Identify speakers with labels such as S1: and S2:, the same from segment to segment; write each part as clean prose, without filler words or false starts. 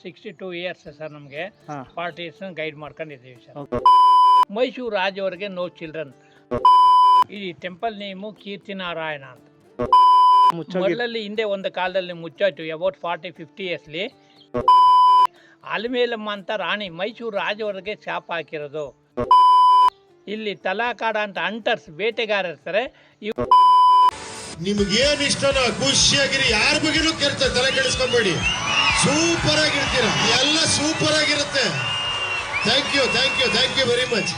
S1: 62 years sir. ನಮಗೆ
S2: ಹಾಂ
S1: 40 years guide ಮಾಡ್ಕೊಂಡಿದ್ದೀವಿ ಸರ್.
S2: ಓಕೆ.
S1: ಮೈಸೂರು ರಾಜ್ ಅವರಿಗೆ ನೋ ಚಿಲ್ಡ್ರನ್. ಈ ಟೆಂಪಲ್ ನೇಮು ಕೀರ್ತಿನಾರಾಯಣ ಅಂತ.
S2: ಮುಚ್ಚೋಗಿ
S1: ಮೊದಲಲ್ಲಿ ಹಿಂದೆ ಒಂದು ಕಾಲದಲ್ಲಿ ಮುಚ್ಚಾಯ್ತು, ಅಬೌಟ್ 40-50 ಇಯರ್ಸ್ಲಿ. ಅಲಮೇಲಮ್ಮ ಅಂತ ರಾಣಿ ಮೈಸೂರು ರಾಜ್ ಅವರಿಗೆ ಶಾಪ ಹಾಕಿರೋದು. ಇಲ್ಲಿ ತಲಾಕಾಡ ಅಂತ ಅಂಟರ್ಸ್ ಬೇಟೆಗಾರ ಇರ್ತಾರೆ.
S3: ನಿಮ್ಗೇನ್ ಇಷ್ಟನೋ ಖುಷಿಯಾಗಿರಿ, ಯಾರ ಬಗ್ಗೆನೂ ಕೇಳ್ತಾರೆ, ತಲೆ ಕೆಡಿಸ್ಕೊಂಬೇಡಿ. ಸೂಪರ್ ಆಗಿರ್ತೀರ, ಎಲ್ಲ ಸೂಪರ್ ಆಗಿರುತ್ತೆ. Thank you very much.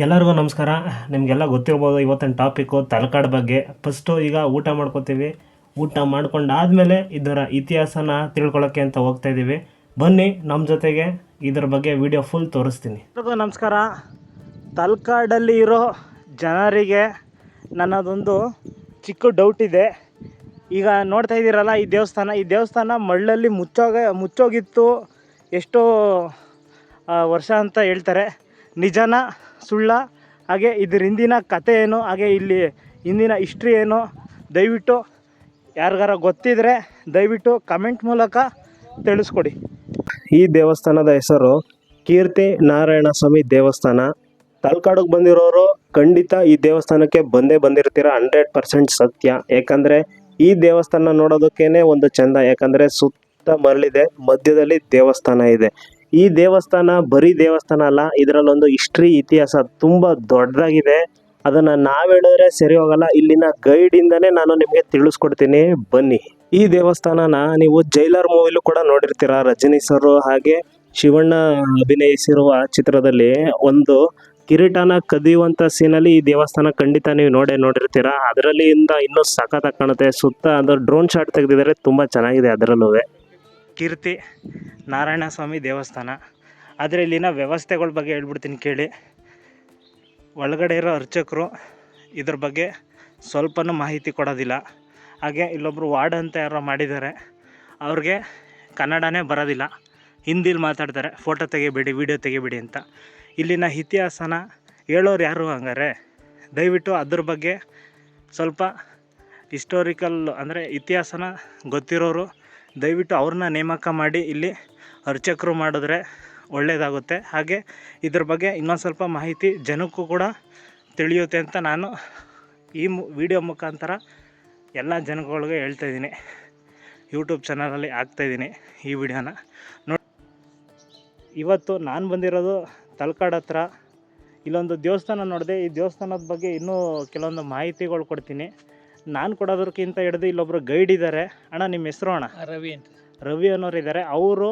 S2: ಎಲ್ಲರಿಗೂ ನಮಸ್ಕಾರ. ನಿಮಗೆಲ್ಲ ಗೊತ್ತಿರ್ಬೋದು ಇವತ್ತಿನ ಟಾಪಿಕ್ಕು ತಲಕಾಡು ಬಗ್ಗೆ. ಫಸ್ಟು ಈಗ ಊಟ ಮಾಡ್ಕೋತೀವಿ. ಊಟ ಮಾಡ್ಕೊಂಡಾದಮೇಲೆ ಇದರ ಇತಿಹಾಸನ ತಿಳ್ಕೊಳ್ಳೋಕ್ಕೆ ಅಂತ ಹೋಗ್ತಾಯಿದ್ದೀವಿ. ಬನ್ನಿ ನಮ್ಮ ಜೊತೆಗೆ ಇದರ ಬಗ್ಗೆ ವಿಡಿಯೋ ಫುಲ್ ತೋರಿಸ್ತೀನಿ. ಎಲ್ಲರಿಗೂ ನಮಸ್ಕಾರ. ತಲಕಾಡಲ್ಲಿ ಇರೋ ಜನರಿಗೆ ನನ್ನದೊಂದು ಚಿಕ್ಕ ಡೌಟ್ ಇದೆ. ಈಗ ನೋಡ್ತಾ ಇದ್ದೀರಲ್ಲ ಈ ದೇವಸ್ಥಾನ ಮಳ್ಳಲ್ಲಿ ಮುಚ್ಚೋಗಿತ್ತು ಎಷ್ಟೋ ವರ್ಷ ಅಂತ ಹೇಳ್ತಾರೆ. ನಿಜನ ಸುಳ್ಳ, ಹಾಗೆ ಇದ್ರ ಹಿಂದಿನ ಕತೆ ಏನು, ಹಾಗೆ ಇಲ್ಲಿ ಹಿಂದಿನ ಹಿಸ್ಟ್ರಿ ಏನು, ದಯವಿಟ್ಟು ಯಾರಿಗಾರ ಗೊತ್ತಿದ್ರೆ ದಯವಿಟ್ಟು ಕಮೆಂಟ್ ಮೂಲಕ ತಿಳಿಸ್ಕೊಡಿ. ಈ ದೇವಸ್ಥಾನದ ಹೆಸರು ಕೀರ್ತಿ ನಾರಾಯಣ ಸ್ವಾಮಿ ದೇವಸ್ಥಾನ. ತಲಕಾಡಿಗೆ ಬಂದಿರೋರು ಖಂಡಿತ ಈ ದೇವಸ್ಥಾನಕ್ಕೆ ಬಂದಿರ್ತೀರ, 100% ಸತ್ಯ. ಯಾಕಂದರೆ ಈ ದೇವಸ್ಥಾನ ನೋಡೋದಕ್ಕೇ ಒಂದು ಚೆಂದ. ಯಾಕಂದರೆ ಸುತ್ತ ಮರಳಿದೆ, ಮಧ್ಯದಲ್ಲಿ ದೇವಸ್ಥಾನ ಇದೆ. ಈ ದೇವಸ್ಥಾನ ಬರೀ ದೇವಸ್ಥಾನ ಅಲ್ಲ, ಇದರಲ್ಲೊಂದು ಹಿಸ್ಟ್ರಿ, ಇತಿಹಾಸ ತುಂಬ ದೊಡ್ಡದಾಗಿದೆ. ಅದನ್ನು ನಾವು ಹೇಳಿದ್ರೆ ಸರಿ ಹೋಗಲ್ಲ. ಇಲ್ಲಿನ ಗೈಡಿಂದನೇ ನಾನು ನಿಮಗೆ ತಿಳಿಸ್ಕೊಡ್ತೀನಿ, ಬನ್ನಿ. ಈ ದೇವಸ್ಥಾನನ ನೀವು ಜೈಲರ್ ಮೂವಿಲೂ ಕೂಡ ನೋಡಿರ್ತೀರ. ರಜನಿ ಸರ್ ಹಾಗೆ ಶಿವಣ್ಣ ಅಭಿನಯಿಸಿರುವ ಚಿತ್ರದಲ್ಲಿ ಒಂದು ಕಿರೀಟನ ಕದಿಯುವಂಥ ಸೀನಲ್ಲಿ ಈ ದೇವಸ್ಥಾನ ಖಂಡಿತ ನೀವು ನೋಡಿರ್ತೀರ. ಅದರಲ್ಲಿ ಇನ್ನೂ ಸಖತ್ತಾಗಿ ಕಾಣುತ್ತೆ. ಸುತ್ತ ಅದು ಡ್ರೋನ್ ಶಾಟ್ ತೆಗೆದಿದ್ದಾರೆ, ತುಂಬ ಚೆನ್ನಾಗಿದೆ. ಅದರಲ್ಲೂ ಕೀರ್ತಿ ನಾರಾಯಣ ಸ್ವಾಮಿ ದೇವಸ್ಥಾನ. ಆದರೆ ಇಲ್ಲಿನ ವ್ಯವಸ್ಥೆಗಳ ಬಗ್ಗೆ ಹೇಳ್ಬಿಡ್ತೀನಿ ಕೇಳಿ. ಒಳಗಡೆ ಇರೋ ಅರ್ಚಕರು ಇದ್ರ ಬಗ್ಗೆ ಸ್ವಲ್ಪನೂ ಮಾಹಿತಿ ಕೊಡೋದಿಲ್ಲ. ಹಾಗೆ ಇಲ್ಲೊಬ್ಬರು ವಾರ್ಡ್ ಅಂತ ಯಾರೋ ಮಾಡಿದ್ದಾರೆ, ಅವ್ರಿಗೆ ಕನ್ನಡನೇ ಬರೋದಿಲ್ಲ, ಹಿಂದಿಲಿ ಮಾತಾಡ್ತಾರೆ. ಫೋಟೋ ತೆಗಿಬೇಡಿ, ವಿಡಿಯೋ ತೆಗಿಬೇಡಿ ಅಂತ. ಇಲ್ಲಿನ ಇತಿಹಾಸನ ಹೇಳೋರು ಯಾರು ಹಂಗಾರೆ? ದಯವಿಟ್ಟು ಅದ್ರ ಬಗ್ಗೆ ಸ್ವಲ್ಪ ಹಿಸ್ಟೋರಿಕಲ್ ಅಂದರೆ ಇತಿಹಾಸನ ಗೊತ್ತಿರೋರು ದಯವಿಟ್ಟು ಅವ್ರನ್ನ ನೇಮಕ ಮಾಡಿ ಇಲ್ಲಿ ಅರ್ಚಕರು ಮಾಡಿದ್ರೆ ಒಳ್ಳೆಯದಾಗುತ್ತೆ. ಹಾಗೆ ಇದ್ರ ಬಗ್ಗೆ ಇನ್ನೊಂದು ಸ್ವಲ್ಪ ಮಾಹಿತಿ ಜನಕ್ಕೂ ಕೂಡ ತಿಳಿಯುತ್ತೆ ಅಂತ ನಾನು ಈ ವಿಡಿಯೋ ಮುಖಾಂತರ ಎಲ್ಲ ಜನಗಳಿಗೆ ಹೇಳ್ತಾಯಿದ್ದೀನಿ. ಯೂಟ್ಯೂಬ್ ಚಾನಲಲ್ಲಿ ಹಾಕ್ತಾಯಿದ್ದೀನಿ ಈ ವಿಡಿಯೋನ. ಇವತ್ತು ನಾನು ಬಂದಿರೋದು ತಲಕಾಡು ಹತ್ರ. ಇಲ್ಲೊಂದು ದೇವಸ್ಥಾನ ನೋಡಿದೆ. ಈ ದೇವಸ್ಥಾನದ ಬಗ್ಗೆ ಇನ್ನೂ ಕೆಲವೊಂದು ಮಾಹಿತಿಗಳು ಕೊಡ್ತೀನಿ. ನಾನು ಕೊಡೋದಕ್ಕಿಂತ ಹಿಡಿದು ಇಲ್ಲೊಬ್ಬರು ಗೈಡ್ ಇದ್ದಾರೆ. ಅಣ್ಣ, ನಿಮ್ಮ ಹೆಸರು? ಅಣ್ಣ
S1: ರವಿ ಅಂತ.
S2: ರವಿ ಅನ್ನೋರು ಇದ್ದಾರೆ. ಅವರು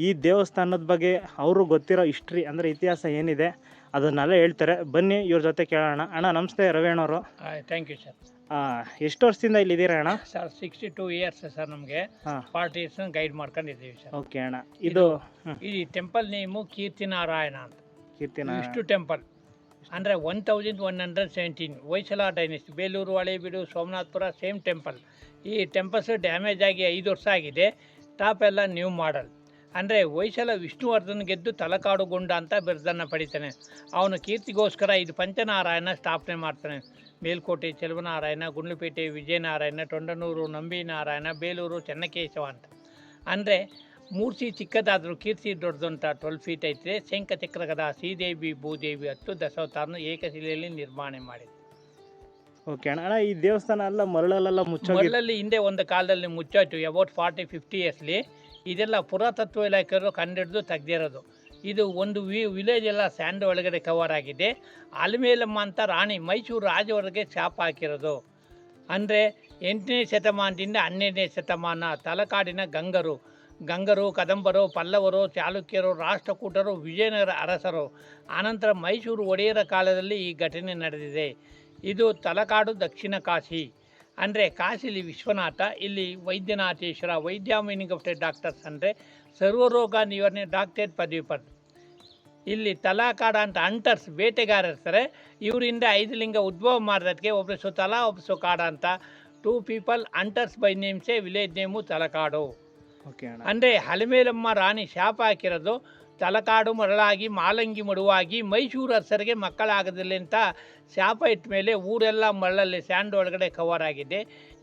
S2: ಈ ದೇವಸ್ಥಾನದ ಬಗ್ಗೆ ಅವರು ಗೊತ್ತಿರೋ ಹಿಸ್ಟ್ರಿ ಅಂದರೆ ಇತಿಹಾಸ ಏನಿದೆ ಅದನ್ನೆಲ್ಲ ಹೇಳ್ತಾರೆ. ಬನ್ನಿ ಇವ್ರ ಜೊತೆ ಕೇಳೋಣ. ಅಣ್ಣ ನಮಸ್ತೆ, ರವಿ ಅಣ್ಣವರು.
S1: Thank you sir.
S2: ಎಷ್ಟು ವರ್ಷದಿಂದ ಇಲ್ಲಿದ್ದೀರಾ ಅಣ್ಣ?
S1: Sir 62 years sir. ನಮಗೆ 40 ಇಯರ್ಸ್ ಗೈಡ್ ಮಾಡ್ಕೊಂಡಿದ್ದೀವಿ ಸರ್.
S2: ಓಕೆ ಅಣ್ಣ. ಇದು
S1: ಈ ಟೆಂಪಲ್ ನೇಮು ಕೀರ್ತಿನಾರಾಯಣ ಅಂತ.
S2: ಕೀರ್ತಿನಾರಾಯಣ
S1: ಇಷ್ಟು ಟೆಂಪಲ್ ಅಂದರೆ 1117 Hoysala dynasty. Belur, Halebidu, Somanathapura same temple. ಈ ಟೆಂಪಲ್ಸ್ ಡ್ಯಾಮೇಜ್ ಆಗಿ 5 ವರ್ಷ ಆಗಿದೆ. ಟಾಪ್ ಎಲ್ಲ ನ್ಯೂ ಮಾಡಲ್. ಅಂದರೆ ಹೊಯ್ಸಳ ವಿಷ್ಣುವರ್ಧನ್ ಗೆದ್ದು ತಲಕಾಡುಗೊಂಡ ಅಂತ ಬಿರುದನ್ನು ಪಡಿತಾನೆ. ಅವನು ಕೀರ್ತಿಗೋಸ್ಕರ ಇದು ಪಂಚನಾರಾಯಣ ಸ್ಥಾಪನೆ ಮಾಡ್ತಾನೆ. ಮೇಲ್ಕೋಟೆ ಚೆಲುವನಾರಾಯಣ, ಗುಂಡ್ಲುಪೇಟೆ ವಿಜಯನಾರಾಯಣ, ತೊಂಡನೂರು ನಂಬಿನಾರಾಯಣ, ಬೇಲೂರು ಚೆನ್ನಕೇಶವ ಅಂತ. ಅಂದರೆ ಮೂರ್ತಿ ಚಿಕ್ಕದಾದರೂ ಕೀರ್ತಿ ದೊಡ್ಡದು ಅಂತ 12 ಫೀಟ್ ಐತೆ. ಶಂಖಚಕ್ರ ಗದಾ ಶ್ರೀದೇವಿ ಭೂದೇವಿ 10 ದಶಾವತಾರನು ಏಕಶಿಲೆಯಲ್ಲಿ ನಿರ್ಮಾಣ ಮಾಡಿದೆ.
S2: ಓಕೆ ಅಣ್ಣ. ಈ ದೇವಸ್ಥಾನ ಎಲ್ಲ ಮರಳಲ್ಲೆಲ್ಲ
S1: ಮರಳಲ್ಲಿ ಹಿಂದೆ ಒಂದು ಕಾಲದಲ್ಲಿ ಮುಚ್ಚಾಯ್ತು, ಅಬೌಟ್ 40-50 ಇಯರ್ಸ್ಲಿ. ಇದೆಲ್ಲ ಪುರಾತತ್ವ ಇಲಾಖೆಯವರು ಕಂಡಿಡಿದು ತೆಗ್ದಿರೋದು. ಇದು ಒಂದು ವಿಲೇಜ್ ಎಲ್ಲ ಸ್ಯಾಂಡ್ ಒಳಗಡೆ ಕವರ್ ಆಗಿದೆ. ಅಲಮೇಲಮ್ಮ ಅಂತ ರಾಣಿ ಮೈಸೂರು ರಾಜವರಿಗೆ ಶಾಪ ಹಾಕಿರೋದು. ಅಂದರೆ 8ನೇ ಶತಮಾನದಿಂದ 12ನೇ ಶತಮಾನ ತಲಕಾಡಿನ ಗಂಗರು, ಕದಂಬರು, ಪಲ್ಲವರು, ಚಾಲುಕ್ಯರು, ರಾಷ್ಟ್ರಕೂಟರು, ವಿಜಯನಗರ ಅರಸರು, ಆನಂತರ ಮೈಸೂರು ಒಡೆಯರ ಕಾಲದಲ್ಲಿ ಈ ಘಟನೆ ನಡೆದಿದೆ. ಇದು ತಲಕಾಡು ದಕ್ಷಿಣ ಕಾಶಿ. ಅಂದರೆ ಕಾಶಿಲಿ ವಿಶ್ವನಾಥ, ಇಲ್ಲಿ ವೈದ್ಯನಾಥೇಶ್ವರ, ವೈದ್ಯಾಮಿನಿಂಗ್ ಡಾಕ್ಟರ್ಸ್ ಅಂದರೆ ಸರ್ವರೋಗ ನಿವಾರಣೆ ಡಾಕ್ಟರೇಟ್ ಪದವಿ ಪಡೆದು. ಇಲ್ಲಿ ತಲಾಕಾಡ ಅಂತ ಅಂಟರ್ಸ್ ಬೇಟೆಗಾರ ಇರ್ತಾರೆ. ಇವರಿಂದ 5 ಲಿಂಗ ಉದ್ಭವ ಮಾಡೋದಕ್ಕೆ ಒಬ್ಬರು ತಲಾ ಒಬ್ಬರು ಕಾಡ ಅಂತ 2 ಪೀಪಲ್ ಅಂಟರ್ಸ್ ಬೈ ನೇಮ್ಸೇ ವಿಲೇಜ್ ನೇಮು ತಲಕಾಡು.
S2: ಓಕೆ ಅಣ್ಣ. ಅಂದರೆ
S1: ಅಲಮೇಲಮ್ಮ ರಾಣಿ ಶಾಪ ಹಾಕಿರೋದು. ತಲಕಾಡು ಮರಳಾಗಿ ಮಾಲಂಗಿ ಮಡುವಾಗಿ ಮೈಸೂರು ಅರಸರಿಗೆ ಮಕ್ಕಳಾಗದಿಲ್ಲ ಅಂತ ಶಾಪ ಇಟ್ಟ ಮೇಲೆ ಊರೆಲ್ಲ ಮರಳಲ್ಲಿ ಸ್ಯಾಂಡ್ ಒಳಗಡೆ ಕವರ್ ಆಗಿದೆ.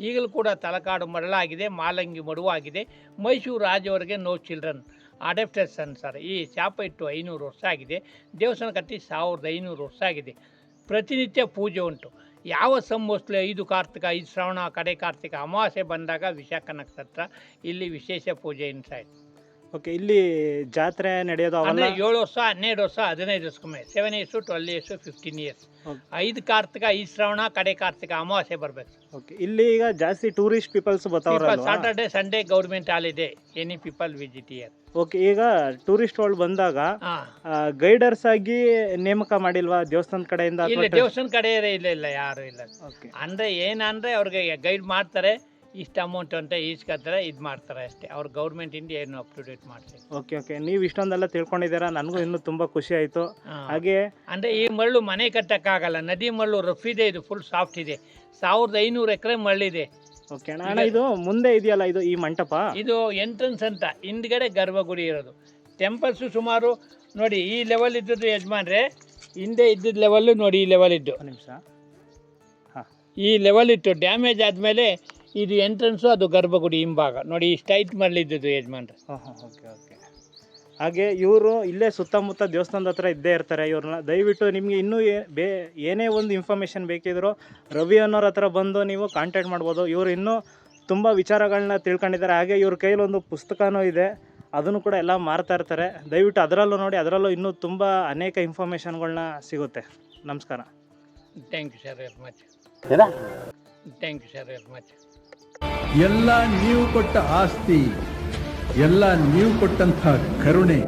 S1: ಈಗಲೂ ಕೂಡ ತಲಕಾಡು ಮರಳಾಗಿದೆ, ಮಾಲಂಗಿ ಮಡುವಾಗಿದೆ. ಮೈಸೂರು ರಾಜವರಿಗೆ ನೋ ಚಿಲ್ಡ್ರನ್. Adaptation sir. ಈ ಶಾಪ ಇಟ್ಟು 500 ವರ್ಷ ಆಗಿದೆ. ದೇವಸ್ಥಾನ ಕಟ್ಟಿ 1500 ವರ್ಷ ಆಗಿದೆ. ಪ್ರತಿನಿತ್ಯ ಪೂಜೆ ಉಂಟು. ಯಾವ ಸಂವತ್ಸರ 5 ಕಾರ್ತಿಕ, 5 ಶ್ರಾವಣ, ಕಡೆ ಕಾರ್ತಿಕ ಅಮಾವಾಸ್ಯೆ ಬಂದಾಗ ವಿಶಾಖ ನಕ್ಷತ್ರ ಇಲ್ಲಿ ವಿಶೇಷ ಪೂಜೆ ಇನ್ಸಾಯ್ತು.
S2: ಓಕೆ, ಇಲ್ಲಿ ಜಾತ್ರೆ ನಡೆಯೋದು
S1: ಅಂದರೆ
S2: ಅವೆಲ್ಲ
S1: 7 ವರ್ಷ, 12 ವರ್ಷ, 15 ವರ್ಷಕ್ಕೊಮ್ಮೆ, 7 years, 12 years, 15 years.
S2: Okay.
S1: 5 Karthika, 5 Shravana, ಕಡೆ ಕಾರ್ತಿಕ ಅಮಾವಾಸ್ಯೆ ಬರಬೇಕು.
S2: ಓಕೆ, ಇಲ್ಲಿ ಈಗ ಜಾಸ್ತಿ ಟೂರಿಸ್ಟ್ ಪೀಪಲ್ಸ್ ಬರ್ತಾವ್ರಲ್ವಾ?
S1: Saturday Sunday government holiday, any people visit year.
S2: Okay, ಈಗ ಟೂರಿಸ್ಟ್ వాళ్ళు ಬಂದಾಗ
S1: ಹಾಂ,
S2: ಗೈಡರ್ಸ್ ಆಗಿ ನೇಮಕ ಮಾಡಿಲ್ವಾ ದೇವಸ್ಥಾನದ ಕಡೆಯಿಂದ
S1: ಇಲ್ಲ
S2: ಅಥವಾ
S1: ದೇವಸ್ಥಾನ ಕಡೆ ಇಲ್ಲ ಯಾರು ಇಲ್ಲ.
S2: ಓಕೆ,
S1: ಅಂದರೆ ಏನಂದರೆ ಅವ್ರಿಗೆ ಗೈಡ್ ಮಾಡ್ತಾರೆ, ಇಷ್ಟು ಅಮೌಂಟ್ ಅಂತ ಈಸ್ಕೊತಾರೆ, ಇದು ಮಾಡ್ತಾರೆ ಅಷ್ಟೇ. ಅವ್ರು ಗೌರ್ಮೆಂಟಿಂದ ಏನು ಅಪ್ ಟು ಡೇಟ್ ಮಾಡ್ತಾರೆ.
S2: ಓಕೆ, ಓಕೆ, ನೀವು ಇಷ್ಟೊಂದೆಲ್ಲ ತಿಳ್ಕೊಂಡಿದ್ದೀರಾ, ನನಗೂ ಇನ್ನೂ ತುಂಬ ಖುಷಿ ಆಯಿತು. ಹಾಗೆ
S1: ಅಂದರೆ ಈ ಮರಳು ಮನೆ ಕಟ್ಟಕ್ಕಾಗಲ್ಲ, ನದಿ ಮರಳು ರಫ್ ಇದೆ, ಇದು ಫುಲ್ ಸಾಫ್ಟ್ ಇದೆ. 1500 ಎಕರೆ ಮರಳಿದೆ.
S2: ಓಕೆ ಅಣ್ಣ, ಇದು ಮುಂದೆ ಇದೆಯಲ್ಲ ಇದು ಈ ಮಂಟಪ,
S1: ಇದು ಎಂಟ್ರನ್ಸ್ ಅಂತ, ಹಿಂದ್ಗಡೆ ಗರ್ಭಗುಡಿ ಇರೋದು. ಟೆಂಪಲ್ಸು ಸುಮಾರು ನೋಡಿ ಈ ಲೆವೆಲ್ ಇದ್ದದ್ದು ಯಜಮಾನ್ರೆ, ಹಿಂದೆ ಇದ್ದಿದ್ದ ಲೆವೆಲ್ಲು ನೋಡಿ ಈ ಲೆವೆಲ್ ಇದ್ದು,
S2: ಒಂದು ನಿಮಿಷ. ಹಾಂ,
S1: ಈ ಲೆವೆಲ್ ಇತ್ತು. ಡ್ಯಾಮೇಜ್ ಆದಮೇಲೆ ಇದು ಎಂಟ್ರನ್ಸು, ಅದು ಗರ್ಭಗುಡಿ ಹಿಂಭಾಗ ನೋಡಿ, ಈ ಸ್ಟೈಟ್ ಮರಳಿದ್ದದ್ದು ಯಜಮಾನ್ರೆ.
S2: ಹಾಂ, ಓಕೆ, ಓಕೆ. ಹಾಗೆ ಇವರು ಇಲ್ಲೇ ಸುತ್ತಮುತ್ತ ದೇವಸ್ಥಾನದ ಹತ್ರ ಇದ್ದೇ ಇರ್ತಾರೆ. ಇವ್ರನ್ನ ದಯವಿಟ್ಟು ನಿಮಗೆ ಇನ್ನೂ ಏನೇ ಒಂದು ಇನ್ಫಾರ್ಮೇಷನ್ ಬೇಕಿದ್ರು ರವಿ ಅನ್ನೋರ ಹತ್ರ ಬಂದು ನೀವು ಕಾಂಟ್ಯಾಕ್ಟ್ ಮಾಡ್ಬೋದು. ಇವರು ಇನ್ನೂ ತುಂಬ ವಿಚಾರಗಳನ್ನ ತಿಳ್ಕೊಂಡಿದ್ದಾರೆ. ಹಾಗೆ ಇವ್ರ ಕೈಯಲ್ಲಿ ಒಂದು ಪುಸ್ತಕನೂ ಇದೆ, ಅದನ್ನು ಕೂಡ ಎಲ್ಲ ಮಾರ್ತಾ ಇರ್ತಾರೆ. ದಯವಿಟ್ಟು ಅದರಲ್ಲೂ ನೋಡಿ, ಅದರಲ್ಲೂ ಇನ್ನೂ ತುಂಬ ಅನೇಕ ಇನ್ಫಾರ್ಮೇಷನ್ಗಳನ್ನ ಸಿಗುತ್ತೆ. ನಮಸ್ಕಾರ.
S1: Thank you sir very much. Thank you sir very much.
S4: ಎಲ್ಲ ನೀವು ಕೊಟ್ಟ ಆಸ್ತಿ, ಎಲ್ಲ ನೀವು ಕೊಟ್ಟಂಥ ಕರುಣೆ.